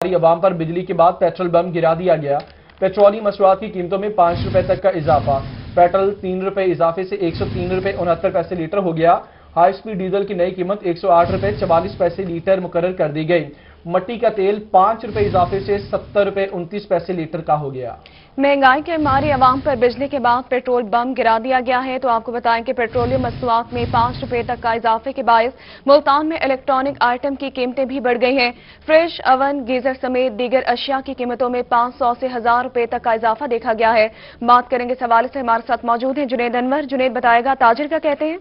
عوام پر بجلی کے بعد پیٹرول بم گرا دیا گیا۔ پیٹرولیم مصنوعات کی قیمتوں میں 5 روپے تک کا اضافہ۔ پیٹرول 3 روپے اضافے سے 103 روپے 69 پیسے لیٹر ہو گیا۔ ہائی سپیڈ ڈیزل کی نئی قیمت 108 روپے 44 پیسے لیٹر مقرر کر دی گئی۔ مٹی کا تیل 5 روپے اضافے سے 70 روپے 29 پیسے لیٹر کا ہو گیا۔ مہنگائی کے مارے عوام پر بجلی کے بعد پیٹرول بم گرا دیا گیا ہے تو آپ کو بتائیں کہ پیٹرولیم مصنوعات میں 5 روپے تک کا اضافے کے باعث ملتان میں الیکٹرانک آئٹم کی قیمتیں بھی بڑھ گئی ہیں۔ فریج، اوون، گیزر سمیت دیگر اشیاء کی قیمتوں میں 500 سے 1000 روپے تک کا اضافہ دیکھا گیا ہے۔ بات کریں گے اس حوالے سے، ہمارے ساتھ موجود ہیں جنید انور۔ جنید بتائے گا تاجر کیا کہتے ہیں؟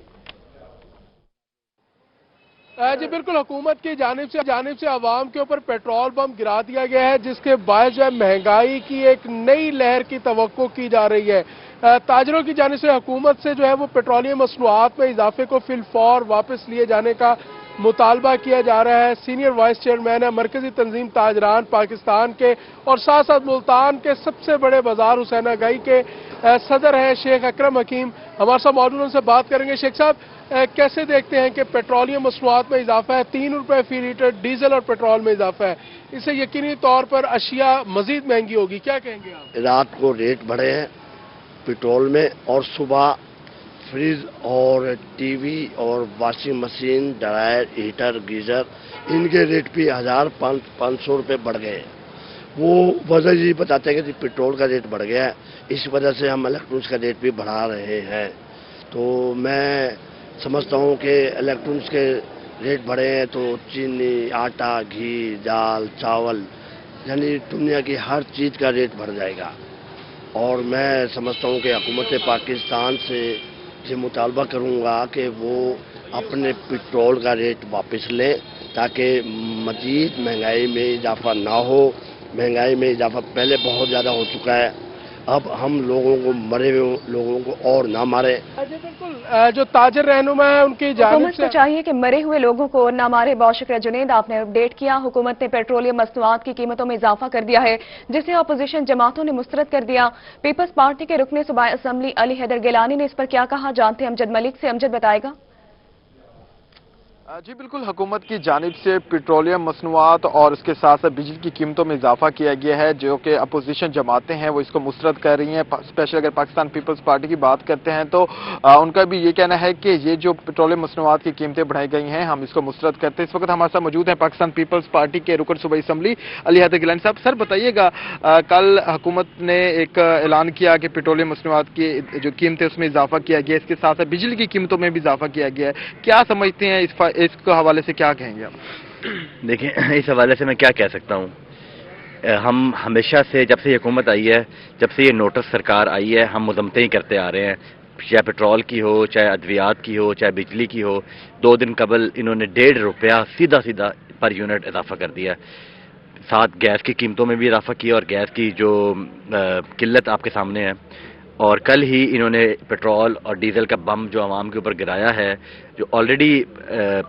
جی بالکل، حکومت کی جانب سے عوام کے اوپر پیٹرول بم گرا دیا گیا ہے، جس کے باعث جو ہے مہنگائی کی ایک نئی لہر کی توقع کی جا رہی ہے۔ تاجروں کی جانب سے حکومت سے جو ہے وہ پیٹرولیم مصنوعات میں اضافے کو فی الفور واپس لیے جانے کا مطالبہ کیا جا رہا ہے۔ سینئر وائس چیئرمین ہے مرکزی تنظیم تاجران پاکستان کے اور ساتھ ساتھ ملتان کے سب سے بڑے بازار حسین آگائی کے صدر ہیں شیخ اکرم حکیم، ہمارے ساتھ موجود، ان سے بات کریں گے۔ شیخ صاحب، کیسے دیکھتے ہیں کہ پیٹرولیم مصنوعات میں اضافہ ہے، 3 روپے فی لیٹر ڈیزل اور پیٹرول میں اضافہ ہے، اس سے یقینی طور پر اشیاء مزید مہنگی ہوگی، کیا کہیں گے آپ؟ رات کو ریٹ بڑھے ہیں پیٹرول میں، اور صبح فریج اور ٹی وی اور washing machine, dryer, heater, geyser, ان کے ریٹ بھی 1500 روپے بڑھ گئے ہیں۔ وہ وجہ یہ بتاتے ہیں کہ پیٹرول کا ریٹ بڑھ گیا ہے، اس وجہ سے ہم الیکٹرانکس کا ریٹ بھی بڑھا رہے ہیں۔ تو میں سمجھتا ہوں کہ الیکٹرانکس کے ریٹ بڑھے ہیں تو چینی، آٹا، گھی، دال، چاول، یعنی دنیا کی ہر چیز کا ریٹ بڑھ جائے گا۔ اور میں سمجھتا ہوں کہ حکومت پاکستان سے یہ مطالبہ کروں گا کہ وہ اپنے پیٹرول کا ریٹ واپس لیں تاکہ مزید مہنگائی میں اضافہ نہ ہو۔ مہنگائی میں اضافہ پہلے بہت زیادہ ہو چکا ہے، اب ہم لوگوں کو، مرے ہوئے لوگوں کو اور نہ مارے۔ جی بالکل، جو تاجر رہنما ہے ان کی جانب حکومت سے کو چاہیے کہ مرے ہوئے لوگوں کو نہ مارے۔ بہت شکریہ جنید، آپ نے اپڈیٹ کیا۔ حکومت نے پیٹرولیم مصنوعات کی قیمتوں میں اضافہ کر دیا ہے، جسے اپوزیشن جماعتوں نے مسترد کر دیا۔ پیپلز پارٹی کے رکن صوبائی اسمبلی علی حیدر گیلانی نے اس پر کیا کہا، جانتے ہیں امجد ملک سے۔ امجد بتائے گا۔ جی بالکل، حکومت کی جانب سے پیٹرولیم مصنوعات اور اس کے ساتھ ساتھ بجلی کی قیمتوں میں اضافہ کیا گیا ہے، جو کہ اپوزیشن جماعتیں ہیں وہ اس کو مسترد کر رہی ہیں۔ اسپیشل اگر پاکستان پیپلز پارٹی کی بات کرتے ہیں تو ان کا بھی یہ کہنا ہے کہ یہ جو پیٹرولیم مصنوعات کی قیمتیں بڑھائی گئی ہیں ہم اس کو مسترد کرتے ہیں۔ اس وقت ہمارے ساتھ موجود ہیں پاکستان پیپلز پارٹی کے رکن صوبائی اسمبلی علی حیدر گیلانی صاحب۔ سر بتائیے گا، کل حکومت نے ایک اعلان کیا کہ پیٹرولیم مصنوعات کی جو قیمتیں اس میں اضافہ کیا گیا، اس کے ساتھ ساتھ بجلی کی قیمتوں میں بھی اضافہ کیا گیا ہے، کیا سمجھتے ہیں اس کے حوالے سے کیا کہیں گے آپ؟ دیکھیں، اس حوالے سے میں کیا کہہ سکتا ہوں، ہم ہمیشہ سے جب سے یہ حکومت آئی ہے، جب سے یہ نوٹس سرکار آئی ہے، ہم مذمتیں ہی کرتے آ رہے ہیں، چاہے پیٹرول کی ہو، چاہے ادویات کی ہو، چاہے بجلی کی ہو۔ 2 دن قبل انہوں نے 1.5 روپیہ سیدھا پر یونٹ اضافہ کر دیا، ساتھ گیس کی قیمتوں میں بھی اضافہ کیا، اور گیس کی جو قلت آپ کے سامنے ہے۔ اور کل ہی انہوں نے پیٹرول اور ڈیزل کا بم جو عوام کے اوپر گرایا ہے، جو آلریڈی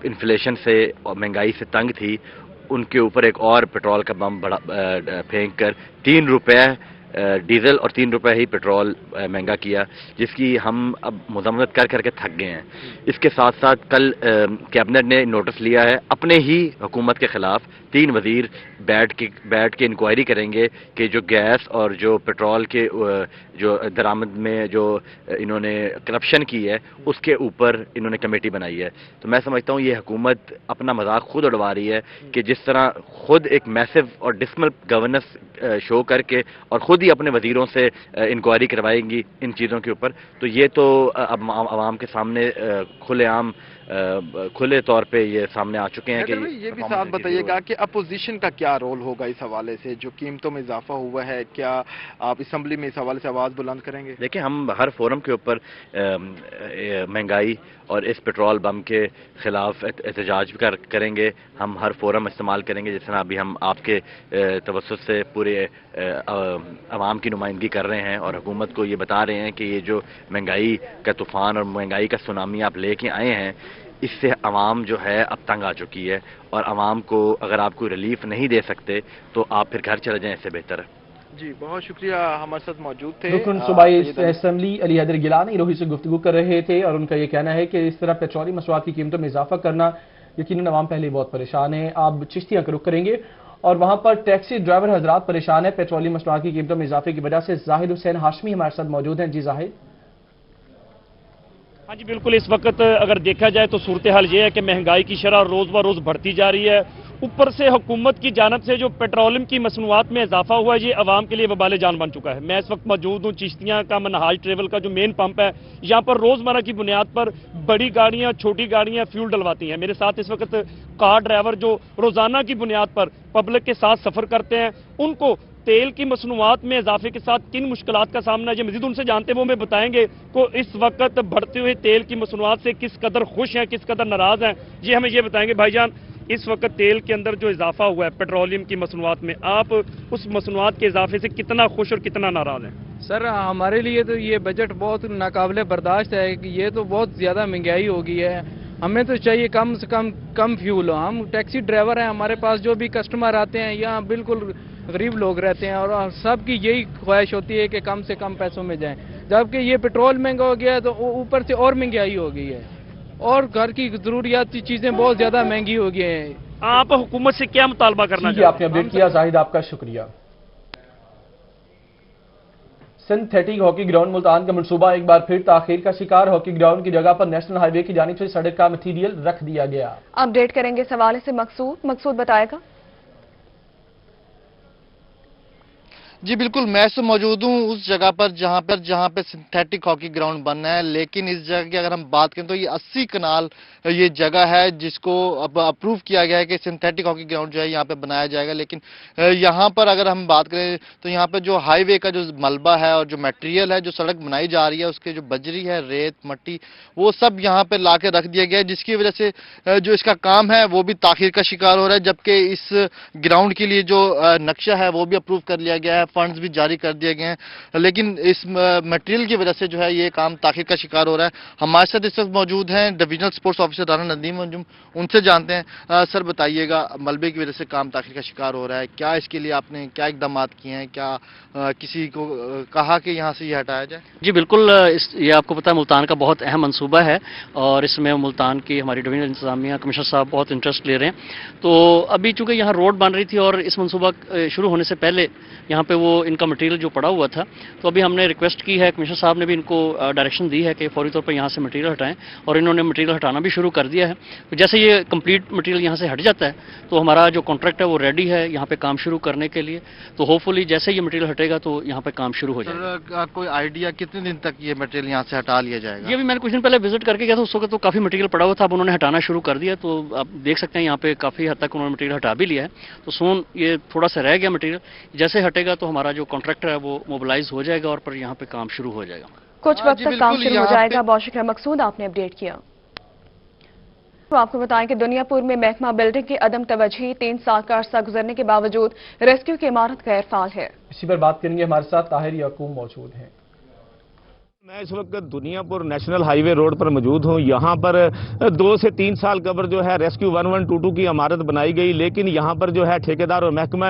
انفلیشن سے اور مہنگائی سے تنگ تھی، ان کے اوپر ایک اور پیٹرول کا بم پھینک کر 3 روپے ڈیزل اور 3 روپے ہی پیٹرول مہنگا کیا، جس کی ہم اب مذمت کر کے تھک گئے ہیں۔ اس کے ساتھ ساتھ کل کیبنٹ نے نوٹس لیا ہے، اپنے ہی حکومت کے خلاف 3 وزیر بیٹھ کے انکوائری کریں گے کہ جو گیس اور جو پیٹرول کے جو درآمد میں جو انہوں نے کرپشن کی ہے، اس کے اوپر انہوں نے کمیٹی بنائی ہے۔ تو میں سمجھتا ہوں یہ حکومت اپنا مذاق خود اڑوا رہی ہے کہ جس طرح خود ایک میسو اور ڈسمل گورننس شو کر کے اور خود ہی اپنے وزیروں سے انکوائری کروائیں گی ان چیزوں کے اوپر، تو یہ تو اب عوام کے سامنے کھلے طور پہ یہ سامنے آ چکے ہیں کہ یہ بھی ساتھ بتائیے گا کہ اپوزیشن کا کیا رول ہوگا اس حوالے سے، جو قیمتوں میں اضافہ ہوا ہے، کیا آپ اسمبلی میں اس حوالے سے آواز بلند کریں گے؟ دیکھیں، ہم ہر فورم کے اوپر مہنگائی اور اس پیٹرول بم کے خلاف احتجاج بھی کریں گے، ہم ہر فورم استعمال کریں گے، جس طرح ابھی ہم آپ کے توسط سے پورے عوام کی نمائندگی کر رہے ہیں اور حکومت کو یہ بتا رہے ہیں کہ یہ جو مہنگائی کا طوفان اور مہنگائی کا سونامی آپ لے کے آئے ہیں، اس سے عوام جو ہے اب تنگ آ چکی ہے، اور عوام کو اگر آپ کوئی ریلیف نہیں دے سکتے تو آپ پھر گھر چلے جائیں، اس سے بہتر ہے۔ جی بہت شکریہ، ہمارے ساتھ موجود تھے رکن صوبائی اسمبلی علی حیدر گیلانی روہی سے گفتگو کر رہے تھے، اور ان کا یہ کہنا ہے کہ اس طرح پیٹرولیم مصنوعات کی قیمتوں میں اضافہ کرنا یقیناً عوام پہلے بہت پریشان ہیں۔ آپ چشتیاں کا رخ کریں گے اور وہاں پر ٹیکسی ڈرائیور حضرات پریشان ہیں پیٹرولیم مصنوعات کی قیمتوں میں اضافے کی وجہ سے۔ زاہد حسین ہاشمی ہمارے ساتھ موجود ہیں۔ جی زاہد۔ ہاں جی بالکل، اس وقت اگر دیکھا جائے تو صورتحال یہ ہے کہ مہنگائی کی شرح روز بروز بڑھتی جا رہی ہے، اوپر سے حکومت کی جانب سے جو پیٹرولیم کی مصنوعات میں اضافہ ہوا ہے یہ عوام کے لیے وبال جان بن چکا ہے۔ میں اس وقت موجود ہوں چشتیاں کا منہاج ٹریول کا جو مین پمپ ہے، یہاں پر روزمرہ کی بنیاد پر بڑی گاڑیاں چھوٹی گاڑیاں فیول ڈلواتی ہیں۔ میرے ساتھ اس وقت کار ڈرائیور جو روزانہ کی بنیاد پر پبلک کے ساتھ سفر کرتے ہیں، ان کو تیل کی مصنوعات میں اضافے کے ساتھ کن مشکلات کا سامنا ہے یہ مزید ان سے جانتے ہیں، وہ ہمیں بتائیں گے کہ اس وقت بڑھتے ہوئے تیل کی مصنوعات سے کس قدر خوش ہیں، کس قدر ناراض ہیں۔ یہ ہمیں یہ بتائیں گے بھائی جان، اس وقت تیل کے اندر جو اضافہ ہوا ہے پیٹرولیم کی مصنوعات میں، آپ اس مصنوعات کے اضافے سے کتنا خوش اور کتنا ناراض ہیں؟ سر ہمارے لیے تو یہ بجٹ بہت ناقابل برداشت ہے کہ یہ تو بہت زیادہ مہنگائی ہو گئی ہے۔ ہمیں تو چاہیے کم سے کم فیول ہو۔ ہم ٹیکسی ڈرائیور ہیں، ہمارے پاس جو بھی کسٹمر آتے ہیں یہاں بالکل غریب لوگ رہتے ہیں اور سب کی یہی خواہش ہوتی ہے کہ کم سے کم پیسوں میں جائیں، جبکہ یہ پیٹرول مہنگا ہو گیا ہے تو اوپر سے اور مہنگائی ہو گئی ہے اور گھر کی ضروریاتی چیزیں بہت زیادہ مہنگی ہو گئی ہیں۔ آپ حکومت سے کیا مطالبہ کرنا چاہیے؟ آپ نے اپڈیٹ کیا زاہد، آپ کا شکریہ۔ سنتھیٹک ہاکی گراؤنڈ ملتان کا منصوبہ ایک بار پھر تاخیر کا شکار۔ ہاکی گراؤنڈ کی جگہ پر نیشنل ہائی وے کی جانب سے سڑک کا مٹیریل رکھ دیا گیا۔ اپڈیٹ کریں گے اس حوالے سے مقصود بتائے گا۔ جی بالکل، میں اس موجود ہوں اس جگہ پر جہاں پہ سنتھیٹک ہاکی گراؤنڈ بننا ہے، لیکن اس جگہ کی اگر ہم بات کریں تو یہ 80 کنال یہ جگہ ہے جس کو اب اپروو کیا گیا ہے کہ سنتھیٹک ہاکی گراؤنڈ جو ہے یہاں پہ بنایا جائے گا، لیکن یہاں پر اگر ہم بات کریں تو یہاں پہ جو ہائی وے کا جو ملبہ ہے اور جو میٹیریل ہے جو سڑک بنائی جا رہی ہے اس کے جو بجری ہے، ریت، مٹی، وہ سب یہاں پہ لا کے رکھ دیا گیا ہے، جس کی وجہ سے جو اس کا کام ہے وہ بھی تاخیر کا شکار ہو رہا ہے، جبکہ اس گراؤنڈ کے لیے جو نقشہ ہے وہ بھی اپروو کر لیا گیا ہے، فنڈز بھی جاری کر دیے گئے ہیں، لیکن اس میٹیریل کی وجہ سے جو ہے یہ کام تاخیر کا شکار ہو رہا ہے۔ ہمارے ساتھ اس وقت موجود ہیں divisional sports officer Rana Nadeem Anjum, ان سے جانتے ہیں۔ سر بتائیے گا، ملبے کی وجہ سے کام تاخیر کا شکار ہو رہا ہے، کیا اس کے لیے آپ نے کیا اقدامات کیے ہیں؟ کیا کسی کو کہا کہ یہاں سے یہ ہٹایا جائے؟ جی بالکل، یہ آپ کو پتہ ہے ملتان کا بہت اہم منصوبہ ہے اور اس میں ملتان کی ہماری ڈویژنل انتظامیہ کمشنر صاحب بہت انٹرسٹ لے رہے ہیں۔ تو ابھی چونکہ یہاں روڈ بن رہی تھی اور اس منصوبہ شروع ہونے سے پہلے یہاں پہ وہ ان کا مٹیریل جو پڑا ہوا تھا، تو ابھی ہم نے ریکویسٹ کی ہے، کمشنر صاحب نے بھی ان کو ڈائریکشن دی ہے کہ فوری طور پر یہاں سے مٹیریل ہٹائیں، اور انہوں نے مٹیریل ہٹانا بھی شروع کر دیا ہے۔ تو جیسے یہ کمپلیٹ مٹیریل یہاں سے ہٹ جاتا ہے تو ہمارا جو کانٹریکٹ ہے وہ ریڈی ہے یہاں پہ کام شروع کرنے کے لیے، تو ہوپ فلی جیسے یہ مٹیریل ہٹے گا تو یہاں پہ کام شروع ہو جائے گا۔ کوئی آئیڈیا کتنے دن تک یہ مٹیریل یہاں سے ہٹا لیا جائے گا؟ یہ بھی میں نے کچھ دن پہلے وزٹ کر کے گیا تھا، اس وقت تو کافی مٹیریل پڑا ہوا تھا، اب انہوں نے ہٹانا شروع کر دیا، تو آپ دیکھ سکتے ہیں یہاں پہ کافی حد تک انہوں نے مٹیریل ہٹا بھی لیا ہے۔ تو سون یہ تھوڑا سا رہ گیا مٹیریل، جیسے ہٹے گا تو ہمارا جو کانٹریکٹر ہے وہ موبلائز ہو جائے گا اور پھر یہاں پہ کام شروع ہو جائے گا۔ کچھ وقت تک کام شروع ہو جائے گا۔ بہت شکریہ مقصود، آپ نے اپڈیٹ کیا۔ تو آپ کو بتائیں کہ دنیا پور میں محکمہ بلڈنگ کی عدم توجہی، 3 سال کا عرصہ گزرنے کے باوجود ریسکیو کی عمارت غیر فعال ہے۔ اسی پر بات کریں گے، ہمارے ساتھ طاہر یعقوب موجود ہیں۔ میں اس وقت دنیا پور نیشنل ہائی وے روڈ پر موجود ہوں۔ یہاں پر 2 سے 3 سال قبل جو ہے ریسکیو 1122 کی عمارت بنائی گئی، لیکن یہاں پر جو ہے ٹھیکیدار اور محکمہ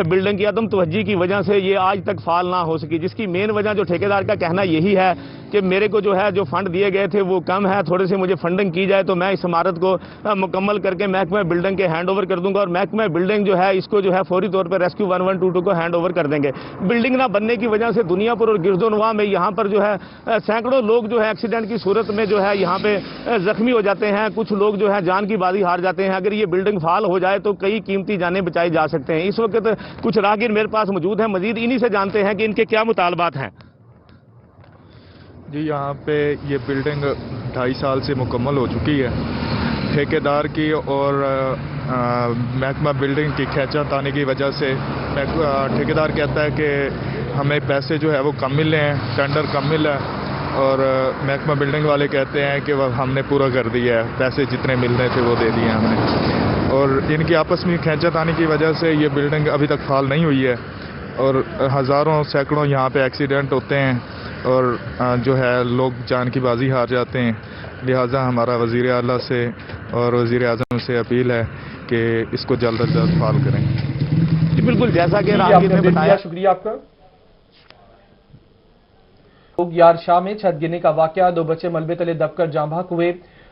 بلڈنگ کی عدم توجہی کی وجہ سے یہ آج تک فعال نہ ہو سکی، جس کی مین وجہ جو ٹھیکیدار کا کہنا یہی ہے کہ میرے کو جو ہے جو فنڈ دیے گئے تھے وہ کم ہے، تھوڑے سے مجھے فنڈنگ کی جائے تو میں اس عمارت کو مکمل کر کے محکمہ بلڈنگ کے ہینڈ اوور کر دوں گا، اور محکمہ بلڈنگ جو ہے اس کو جو ہے فوری طور پر ریسکیو 1122 کو ہینڈ اوور کر دیں گے۔ بلڈنگ نہ بننے کی وجہ سے دنیا پور اور گرد و نواح میں یہاں پر جو ہے سینکڑوں لوگ جو ہے ایکسیڈنٹ کی صورت میں جو ہے یہاں پہ زخمی ہو جاتے ہیں، کچھ لوگ جو ہے جان کی بازی ہار جاتے ہیں۔ اگر یہ بلڈنگ فعال ہو جائے تو کئی قیمتی جانیں بچائی جا سکتے ہیں۔ اس وقت کچھ راہگیر میرے پاس موجود ہیں، مزید انہی سے جانتے ہیں کہ ان کے کیا مطالبات ہیں۔ جی یہاں پہ یہ بلڈنگ 2.5 سال سے مکمل ہو چکی ہے، ٹھیکیدار کی اور محکمہ بلڈنگ کی کھینچا تانی کی وجہ سے ٹھیکیدار کہتا ہے کہ ہمیں پیسے جو ہے وہ کم ملے ہیں، ٹینڈر کم ملا ہے، اور محکمہ بلڈنگ والے کہتے ہیں کہ ہم نے پورا کر دیا ہے، پیسے جتنے ملنے تھے وہ دے دیے ہم نے، اور ان کی آپس میں کھینچا تانی کی وجہ سے یہ بلڈنگ ابھی تک فعال نہیں ہوئی ہے، اور ہزاروں سینکڑوں یہاں پہ ایکسیڈنٹ ہوتے ہیں اور جو ہے لوگ جان کی بازی ہار جاتے ہیں۔ لہٰذا ہمارا وزیر اعلیٰ سے اور وزیر اعظم سے اپیل ہے کہ اس کو جلد از جلد فعال کریں۔ جی بالکل، جیسا کہ راہگیر نے بتایا، شکریہ آپ کا۔ یار شاہ میں چھت گرنے کا واقعہ، 2 بچے ملبے تلے دب کر جاں بحق ہوئے۔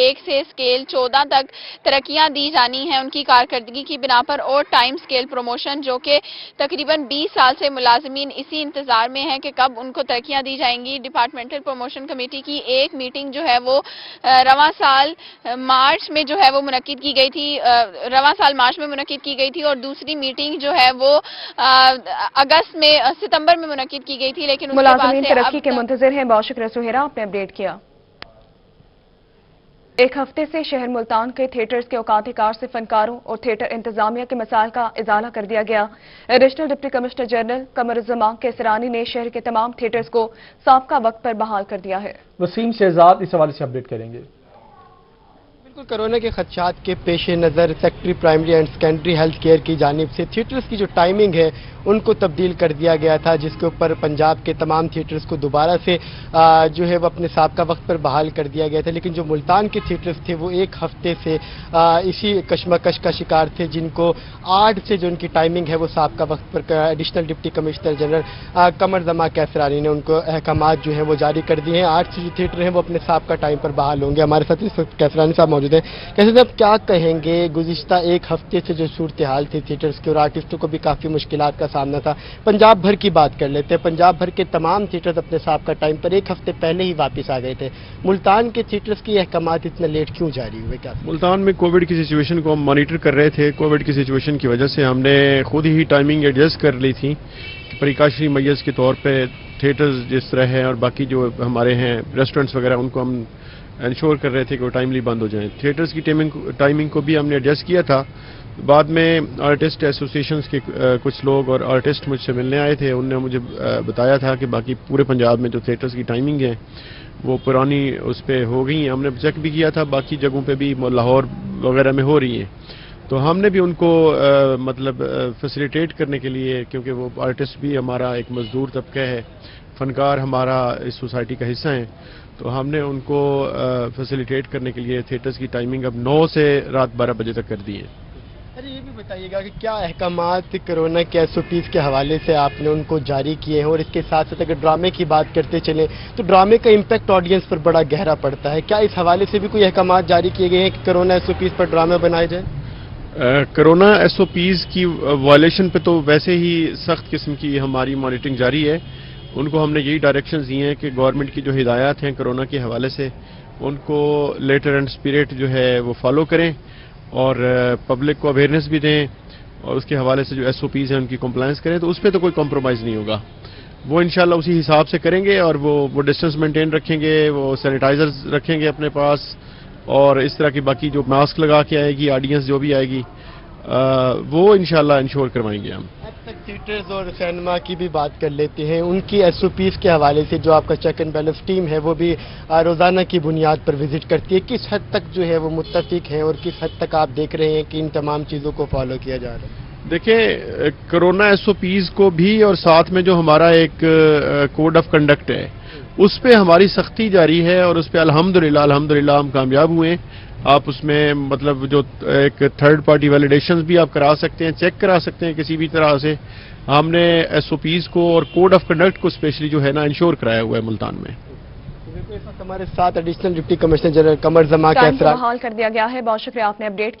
1 سے اسکیل 14 تک ترقیاں دی جانی ہیں ان کی کارکردگی کی بنا پر، اور ٹائم اسکیل پروموشن جو کہ تقریباً 20 سال سے ملازمین اسی انتظار میں ہیں کہ کب ان کو ترقیاں دی جائیں گی۔ ڈپارٹمنٹل پروموشن کمیٹی کی ایک میٹنگ جو ہے وہ رواں سال مارچ میں جو ہے وہ منعقد کی گئی تھی، اور دوسری میٹنگ جو ہے وہ ستمبر میں منعقد کی گئی تھی، لیکن ملازمین ترقی کے منتظر ہیں۔ بہت شکریہ سہیرا، آپ نے اپڈیٹ کیا۔ ایک ہفتے سے شہر ملتان کے تھیٹرز کے اوقات کار سے فنکاروں اور تھیٹر انتظامیہ کے مسائل کا ازالہ کر دیا گیا۔ Additional deputy commissioner general Qamar uz-Zaman Kaisrani نے شہر کے تمام تھیٹرز کو سابقہ وقت پر بحال کر دیا ہے۔ وسیم شہزاد اس حوالے سے اپڈیٹ کریں گے۔ کورونا کے خدشات کے پیش نظر secretary primary and secondary health care کی جانب سے تھیٹرز کی جو ٹائمنگ ہے ان کو تبدیل کر دیا گیا تھا، جس کے اوپر پنجاب کے تمام تھیٹرز کو دوبارہ سے جو ہے وہ اپنے سابقہ وقت پر بحال کر دیا گیا تھا، لیکن جو ملتان کے تھیٹرز تھے وہ ایک ہفتے سے اسی کشمکش کا شکار تھے، جن کو 8 سے جو ان کی ٹائمنگ ہے وہ سابقہ وقت پر additional deputy commissioner general Qamar uz-Zaman Kaisrani نے ان کو احکامات جو ہیں وہ جاری کر دیے ہیں۔ 8 سے جو تھیٹر ہیں وہ اپنے سابقہ ٹائم پر بحال ہوں گے۔ ہمارے ساتھ اس وقت کیسرانی صاحب موجود ہیں۔ کیسے صاحب کیا کہیں گے، گزشتہ ایک ہفتے سے جو صورتحال تھی تھیٹرز کے اور آرٹسٹوں کو بھی کافی مشکلات کا سامنا تھا، پنجاب بھر کی بات کر لیتے ہیں، پنجاب بھر کے تمام تھیٹرز اپنے سابقہ ٹائم پر ایک ہفتے پہلے ہی واپس آ گئے تھے، ملتان کے تھیٹرز کی احکامات اتنا لیٹ کیوں جاری ہوئے؟ کیا ملتان میں کووڈ کی سچویشن کو ہم مانیٹر کر رہے تھے، کووڈ کی سچویشن کی وجہ سے ہم نے خود ہی ٹائمنگ ایڈجسٹ کر لی تھی، پریکاشنری میجرز کے طور پہ تھیٹرز جس طرح ہیں اور باقی جو ہمارے ہیں ریسٹورنٹس وغیرہ ان کو ہم انشور کر رہے تھے کہ وہ ٹائملی بند ہو جائیں۔ تھیٹرز کی ٹائمنگ کو بھی ہم نے ایڈجسٹ کیا تھا۔ بعد میں آرٹسٹ ایسوسیشنز کے کچھ لوگ اور آرٹسٹ مجھ سے ملنے آئے تھے، انہوں نے مجھے بتایا تھا کہ باقی پورے پنجاب میں جو تھیٹرز کی ٹائمنگ ہے وہ پرانی اس پہ ہو گئی ہیں۔ ہم نے چیک بھی کیا تھا، باقی جگہوں پہ بھی لاہور وغیرہ میں ہو رہی ہیں، تو ہم نے بھی ان کو فیسیلیٹیٹ کرنے کے لیے، کیونکہ وہ آرٹسٹ بھی ہمارا ایک مزدور طبقہ ہے، فنکار ہمارا اس سوسائٹی کا حصہ ہیں، تو ہم نے ان کو فیسیلیٹیٹ کرنے کے لیے تھیٹرز کی ٹائمنگ اب 9 سے رات 12 بجے تک کر دی ہے۔ اچھا یہ بھی بتائیے گا کہ کیا احکامات کورونا کے SOPs کے حوالے سے آپ نے ان کو جاری کیے ہیں، اور اس کے ساتھ ساتھ اگر ڈرامے کی بات کرتے چلیں تو ڈرامے کا امپیکٹ آڈینس پر بڑا گہرا پڑتا ہے، کیا اس حوالے سے بھی کوئی احکامات جاری کیے گئے ہیں کہ کورونا SOPs پر ڈرامے بنائے جائیں؟ کورونا SOPs کی وائلیشن پہ تو ویسے ہی سخت قسم کی ہماری مانیٹرنگ جاری ہے، ان کو ہم نے یہی ڈائریکشنز دی ہیں کہ گورنمنٹ کی جو ہدایات ہیں کورونا کے حوالے سے ان کو لیٹر اینڈ اسپرٹ جو ہے وہ فالو کریں اور پبلک کو اویئرنیس بھی دیں، اور اس کے حوالے سے جو SOPs ہیں ان کی کمپلائنس کریں، تو اس پہ تو کوئی کمپرومائز نہیں ہوگا، وہ انشاءاللہ اسی حساب سے کریں گے، اور وہ ڈسٹنس مینٹین رکھیں گے، وہ سینیٹائزرز رکھیں گے اپنے پاس، اور اس طرح کی باقی جو ماسک لگا کے آئے گی آڈینس جو بھی آئے گی وہ انشاءاللہ انشور کروائیں گے ہم۔ اب تک تھیٹرز اور سینما کی بھی بات کر لیتے ہیں، ان کی SOPs کے حوالے سے جو آپ کا چیک اینڈ بیلنس ٹیم ہے وہ بھی روزانہ کی بنیاد پر وزٹ کرتی ہے، کس حد تک جو ہے وہ متفق ہیں اور کس حد تک آپ دیکھ رہے ہیں کہ ان تمام چیزوں کو فالو کیا جا رہا ہے؟ دیکھیں کورونا SOPs کو بھی اور ساتھ میں جو ہمارا ایک کوڈ آف کنڈکٹ ہے اس پہ ہماری سختی جاری ہے، اور اس پہ الحمدللہ ہم کامیاب ہوئے ہیں۔ آپ اس میں مطلب جو ایک تھرڈ پارٹی ویلیڈیشنز بھی آپ کرا سکتے ہیں، چیک کرا سکتے ہیں کسی بھی طرح سے، ہم نے SOPs کو اور کوڈ آف کنڈکٹ کو اسپیشلی جو ہے نا انشور کرایا ہوا ہے ملتان میں۔ ہمارے ساتھ additional deputy commissioner general Qamar الزمان ٹائم کو بحال کر دیا گیا ہے۔ بہت شکریہ، آپ نے اپڈیٹ کیا۔